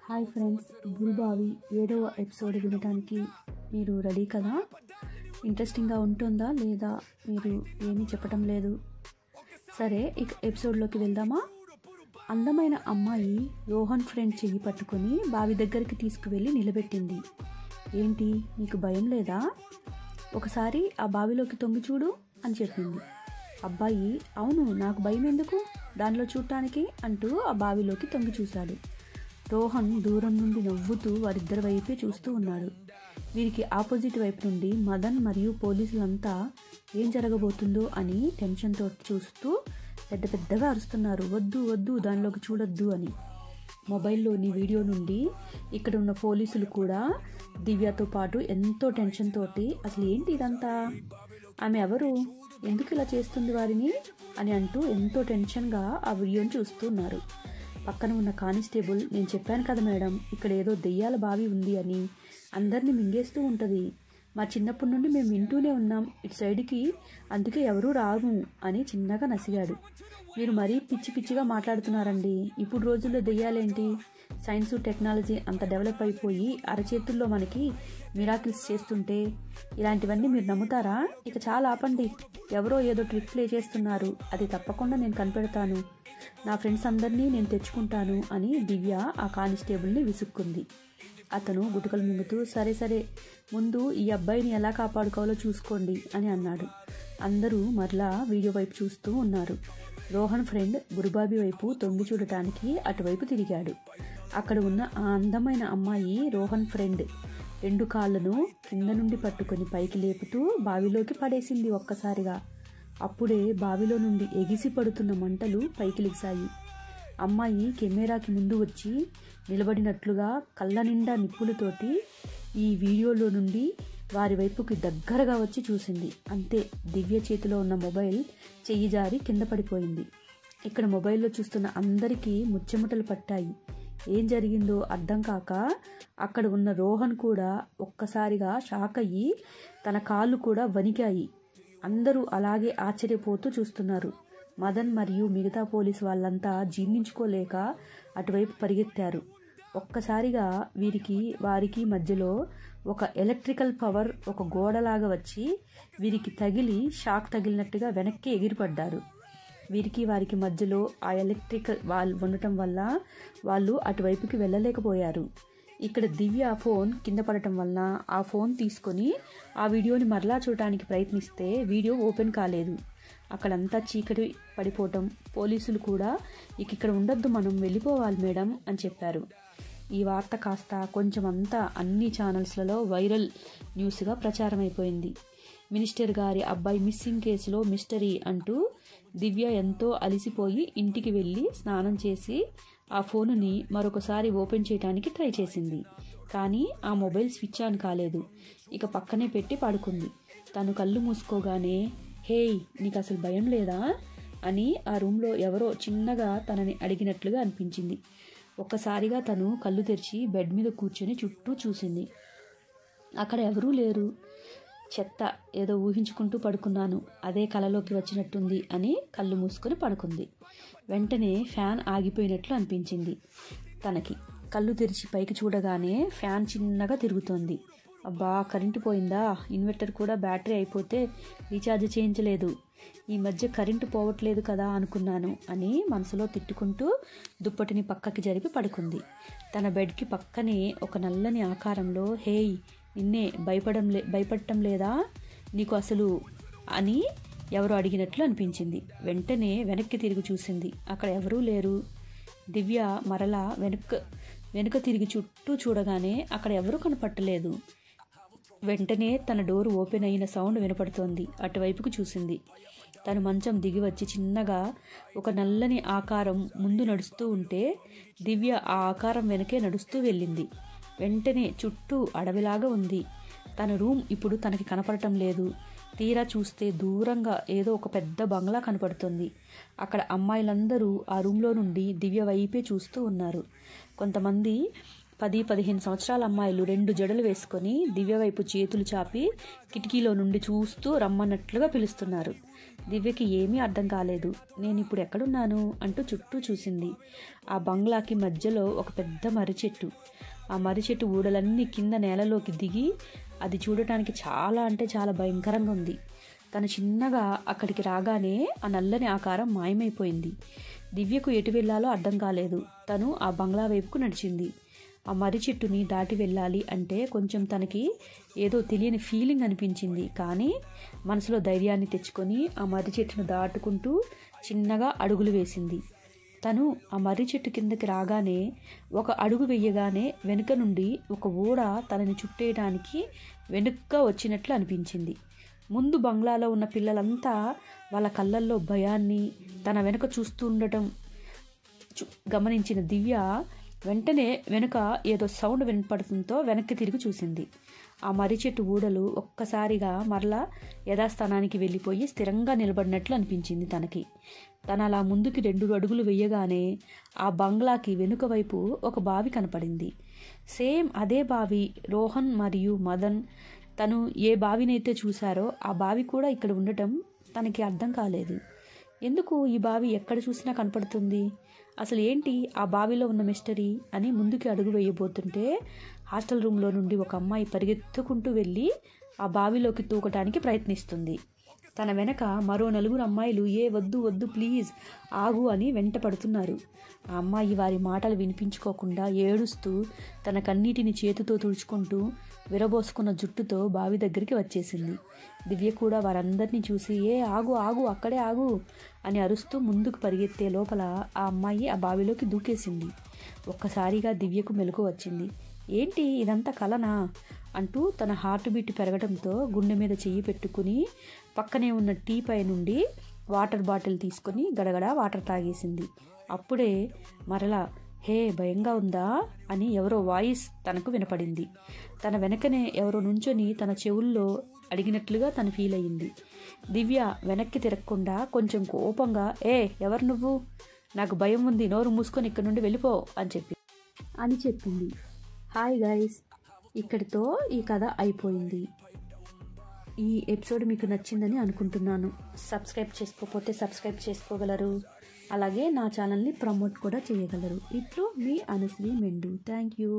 Hi friends, బుల్బావి 7వ episode వినడానికి మీరు రెడీ కదా? ఇంట్రెస్టింగ్గా ఉంటుందా లేదా? మీరు ఏమీ చెప్పటం లేదు. సరే, ఇక ఎపిసోడ్లోకి వెళ్దామా? అందమైన అమ్మాయి రోహన్ ఫ్రెండ్ చెయ్యి పట్టుకొని బావి దగ్గరికి తీసుకువెళ్ళి నిలబెట్టింది. ఏంటి, నీకు భయం లేదా? ఒకసారి ఆ బావిలోకి తొంగి చూడు అని చెప్పింది. అబ్బాయి, అవును, నాకు భయం ఎందుకు, దానిలో చూడటానికి అంటూ ఆ బావిలోకి తొంగి చూశాడు. రోహన్ దూరం నుండి నవ్వుతూ వారిద్దరి వైపే చూస్తూ ఉన్నాడు. వీరికి ఆపోజిట్ వైపు నుండి మదన్ మరియు పోలీసులంతా ఏం జరగబోతుందో అని టెన్షన్తో చూస్తూ పెద్ద పెద్దగా అరుస్తున్నారు, వద్దు వద్దు, దానిలోకి చూడొద్దు అని. మొబైల్లోని వీడియో నుండి ఇక్కడ ఉన్న పోలీసులు కూడా దివ్యతో పాటు ఎంతో టెన్షన్ తోటి అసలు ఏంటి ఇదంతా, ఆమె ఎవరు, ఎందుకు ఇలా చేస్తుంది వారిని అని అంటూ ఎంతో టెన్షన్గా ఆ వీడియోని చూస్తున్నారు. పక్కన ఉన్న కానిస్టేబుల్, నేను చెప్పాను కదా మేడం, ఇక్కడ ఏదో దెయ్యాల బావి ఉంది అని, అందరినీ మింగేస్తూ ఉంటుంది, మా చిన్నప్పటి నుండి మేము వింటూనే ఉన్నాం ఇటు సైడ్కి, అందుకే ఎవరూ రాము అని చిన్నగా నసిగాడు. మీరు మరీ పిచ్చి పిచ్చిగా మాట్లాడుతున్నారండి, ఇప్పుడు రోజుల్లో దెయ్యాలేంటి, సైన్స్ టెక్నాలజీ అంత డెవలప్ అయిపోయి అరచేతుల్లో మనకి మిరాకిల్స్ చేస్తుంటే ఇలాంటివన్నీ మీరు నమ్ముతారా? ఇక చాలా ఆపండి, ఎవరో ఏదో ట్రిక్ ప్లే చేస్తున్నారు, అది తప్పకుండా నేను కనిపెడతాను, నా ఫ్రెండ్స్ అందరినీ నేను తెచ్చుకుంటాను అని దివ్య ఆ కానిస్టేబుల్ని విసుక్కుంది. అతను గుటకలు మింగుతూ, సరే సరే, ముందు ఈ అబ్బాయిని ఎలా కాపాడుకోవాలో చూసుకోండి అని అన్నాడు. అందరూ మరలా వీడియో వైపు చూస్తూ ఉన్నారు. రోహన్ ఫ్రెండ్ బురుబాబి వైపు తొంగి చూడటానికి అటువైపు తిరిగాడు. అక్కడ ఉన్న ఆ అందమైన అమ్మాయి రోహన్ ఫ్రెండ్ 2 కాళ్ళను కింద నుండి పట్టుకొని పైకి లేపుతూ బావిలోకి పడేసింది ఒక్కసారిగా. అప్పుడే బావిలో నుండి ఎగిసి పడుతున్న మంటలు పైకి లెగిశాయి. అమ్మాయి కెమెరాకి ముందు వచ్చి నిలబడినట్లుగా కళ్ళ నిండా నిప్పులతోటి ఈ వీడియోలో నుండి వారి వైపుకి దగ్గరగా వచ్చి చూసింది. అంతే, దివ్య చేతిలో ఉన్న మొబైల్ చెయ్యి జారి కింద పడిపోయింది. ఇక్కడ మొబైల్లో చూస్తున్న అందరికీ ముచ్చెమటలు పట్టాయి. ఏం జరిగిందో అర్థం కాక అక్కడ ఉన్న రోహన్ కూడా ఒక్కసారిగా షాక్ అయ్యి తన కాళ్ళు కూడా వణికాయి. అందరూ అలాగే ఆశ్చర్యపోతూ చూస్తున్నారు. మదన్ మరియు మిగతా పోలీసు వాళ్ళంతా జీర్ణించుకోలేక అటువైపు పరిగెత్తారు. ఒక్కసారిగా వారికి మధ్యలో ఒక ఎలక్ట్రికల్ పవర్ ఒక గోడలాగా వచ్చి వీరికి తగిలి షాక్ తగిలినట్టుగా వెనక్కి ఎగిరిపడ్డారు. వారికి మధ్యలో ఆ ఎలక్ట్రికల్ వాల్ ఉండటం వల్ల వాళ్ళు అటువైపుకి వెళ్ళలేకపోయారు. ఇక్కడ దివ్య ఫోన్ కింద పడటం వలన ఆ ఫోన్ తీసుకొని ఆ వీడియోని మరలా చూడటానికి ప్రయత్నిస్తే వీడియో ఓపెన్ కాలేదు. అక్కడంతా చీకటి పడిపోవటం, పోలీసులు కూడా ఇక్కడ ఉండొద్దు, మనం వెళ్ళిపోవాలి మేడం అని చెప్పారు. ఈ వార్త కాస్త కొంచెం అంతా అన్ని ఛానల్స్లలో వైరల్ న్యూస్గా ప్రచారం అయిపోయింది. మినిస్టర్ గారి అబ్బాయి మిస్సింగ్ కేసులో మిస్టరీ అంటూ దివ్య ఎంతో అలిసిపోయి ఇంటికి వెళ్ళి స్నానం చేసి ఆ ఫోనుని మరొకసారి ఓపెన్ చేయడానికి ట్రై చేసింది. కానీ ఆ మొబైల్ స్విచ్ ఆన్ కాలేదు. ఇక పక్కనే పెట్టి పడుకుంది. తను కళ్ళు మూసుకోగానే, హేయ్, నీకు అసలు భయం లేదా అని ఆ రూమ్లో ఎవరో చిన్నగా తనని అడిగినట్లుగా అనిపించింది. ఒక్కసారిగా తను కళ్ళు తెరిచి బెడ్ మీద కూర్చొని చుట్టూ చూసింది. అక్కడ ఎవరూ లేరు. చెత్త, ఏదో ఊహించుకుంటూ పడుకున్నాను, అదే కలలోకి వచ్చినట్టుంది అని కళ్ళు మూసుకొని పడుకుంది. వెంటనే ఫ్యాన్ ఆగిపోయినట్లు అనిపించింది తనకి. కళ్ళు తెరిచి పైకి చూడగానే ఫ్యాన్ చిన్నగా తిరుగుతోంది. అబ్బా, కరెంటు పోయిందా, ఇన్వర్టర్ కూడా బ్యాటరీ అయిపోతే రీఛార్జ్ చేయించలేదు, ఈ మధ్య కరెంటు పోవట్లేదు కదా అనుకున్నాను అని మనసులో తిట్టుకుంటూ దుప్పటిని పక్కకి జరిపి పడుకుంది. తన బెడ్కి పక్కనే ఒక నల్లని ఆకారంలో, హేయ్, నిన్నే భయపడటం లేదా నీకు అసలు అని ఎవరో అడిగినట్లు అనిపించింది. వెంటనే వెనక్కి తిరిగి చూసింది. అక్కడ ఎవరూ లేరు. దివ్య మరలా వెనుక తిరిగి చుట్టూ చూడగానే అక్కడ ఎవరూ కనపట్టలేదు. వెంటనే తన డోర్ ఓపెన్ అయిన సౌండ్ వినపడుతోంది. అటువైపుకు చూసింది. తను మంచం దిగి వచ్చి చిన్నగా ఒక నల్లని ఆకారం ముందు నడుస్తూ ఉంటే దివ్య ఆ ఆకారం వెనకే నడుస్తూ వెళ్ళింది. వెంటనే చుట్టూ అడవిలాగా ఉంది. తన రూమ్ ఇప్పుడు తనకి కనపడటం లేదు. తీరా చూస్తే దూరంగా ఏదో ఒక పెద్ద బంగ్లా కనపడుతుంది. అక్కడ అమ్మాయిలందరూ ఆ రూమ్లో నుండి దివ్య వైపే చూస్తూ ఉన్నారు. కొంతమంది 10-15 సంవత్సరాల అమ్మాయిలు 2 జడలు వేసుకొని దివ్య వైపు చేతులు చాపి కిటికీలో నుండి చూస్తూ రమ్మన్నట్లుగా పిలుస్తున్నారు. దివ్యకి ఏమీ అర్థం కాలేదు. నేను ఇప్పుడు ఎక్కడున్నాను అంటూ చుట్టూ చూసింది. ఆ బంగ్లాకి మధ్యలో ఒక పెద్ద మర్రి చెట్టు. ఆ మర్రి చెట్టు ఊడలన్నీ కింద నేలలోకి దిగి అది చూడటానికి చాలా అంటే చాలా భయంకరంగా ఉంది. తను చిన్నగా అక్కడికి రాగానే ఆ నల్లని ఆకారం మాయమైపోయింది. దివ్యకు ఎటు వెళ్ళాలో అర్థం కాలేదు. తను ఆ బంగ్లా వైపుకు నడిచింది. ఆ మర్రి చెట్టుని దాటి వెళ్ళాలి అంటే కొంచెం తనకి ఏదో తెలియని ఫీలింగ్ అనిపించింది. కానీ మనసులో ధైర్యాన్ని తెచ్చుకొని ఆ మర్రి చెట్టును దాటుకుంటూ చిన్నగా అడుగులు వేసింది. తను ఆ మర్రి చెట్టు కిందకి రాగానే ఒక అడుగు వెయ్యగానే వెనుక నుండి ఒక ఊడ తనని చుట్టేయడానికి వెనుక్గా వచ్చినట్లు అనిపించింది. ముందు బంగ్లాలో ఉన్న పిల్లలంతా వాళ్ళ కళ్ళల్లో భయాన్ని తన వెనుక చూస్తూ ఉండటం గమనించిన దివ్య వెంటనే వెనుక ఏదో సౌండ్ వినపడుతుందో వెనక్కి తిరిగి చూసింది. ఆ మర్రి చెట్టు ఊడలు ఒక్కసారిగా మరలా యథాస్థానానికి వెళ్ళిపోయి స్థిరంగా నిలబడినట్లు అనిపించింది తనకి. తను అలా ముందుకి 2 అడుగులు వేయగానే ఆ బంగ్లాకి వెనుక వైపు ఒక బావి కనపడింది. సేమ్ అదే బావి. రోహన్ మరియు మదన్ తను ఏ బావినైతే చూశారో ఆ బావి కూడా ఇక్కడ ఉండటం తనకి అర్థం కాలేదు. ఎందుకు ఈ బావి ఎక్కడ చూసినా కనపడుతుంది? అసలు ఏంటి ఆ బావిలో ఉన్న మిస్టరీ అని ముందుకి అడుగు వేయబోతుంటే హాస్టల్ రూమ్లో నుండి ఒక అమ్మాయి పరిగెత్తుకుంటూ వెళ్ళి ఆ బావిలోకి తూకటానికి ప్రయత్నిస్తుంది. తన వెనక మరో 4 అమ్మాయిలు వద్దు వద్దు ప్లీజ్ ఆగు అని వెంట పడుతున్నారు. ఆ అమ్మాయి వారి మాటలు వినిపించుకోకుండా ఏడుస్తూ తన కన్నీటిని చేతితో తుడుచుకుంటూ విరబోసుకున్న జుట్టుతో బావి దగ్గరికి వచ్చేసింది. దివ్య కూడా వారందరినీ చూసి ఆగు ఆగు అక్కడే ఆగు అని అరుస్తూ ముందుకు పరిగెత్తే లోపల ఆ అమ్మాయి ఆ బావిలోకి దూకేసింది. ఒక్కసారిగా దివ్యకు మెలకు వచ్చింది. ఏంటి ఇదంతా కలనా అంటూ తన హార్ట్ బీట్ పెరగడంతో గుండె మీద చెయ్యి పెట్టుకుని పక్కనే ఉన్న టీ పై నుండి వాటర్ బాటిల్ తీసుకొని గడగడా వాటర్ తాగేసింది. అప్పుడే మరలా భయంగా ఉందా అని ఎవరో వాయిస్ తనకు వినపడింది. తన వెనకనే ఎవరో నుంచొని తన చెవుల్లో అడిగినట్లుగా తను ఫీల్ అయ్యింది. దివ్య వెనక్కి తిరగకుండా కొంచెం కోపంగా ఎవరు నువ్వు? నాకు భయం ఉంది, నోరు మూసుకొని ఇక్కడ నుండి వెళ్ళిపో అని చెప్పింది. హాయ్ గైస్, ఇక్కడితో ఈ కథ అయిపోయింది. ఈ ఎపిసోడ్ మీకు నచ్చిందని అనుకుంటున్నాను. సబ్స్క్రైబ్ చేసుకోకపోతే సబ్స్క్రైబ్ చేసుకోగలరు. అలాగే నా ఛానల్ని ప్రమోట్ కూడా చేయగలరు. ఇట్లు మీ అనుశ్రీ మెండు. Thank you.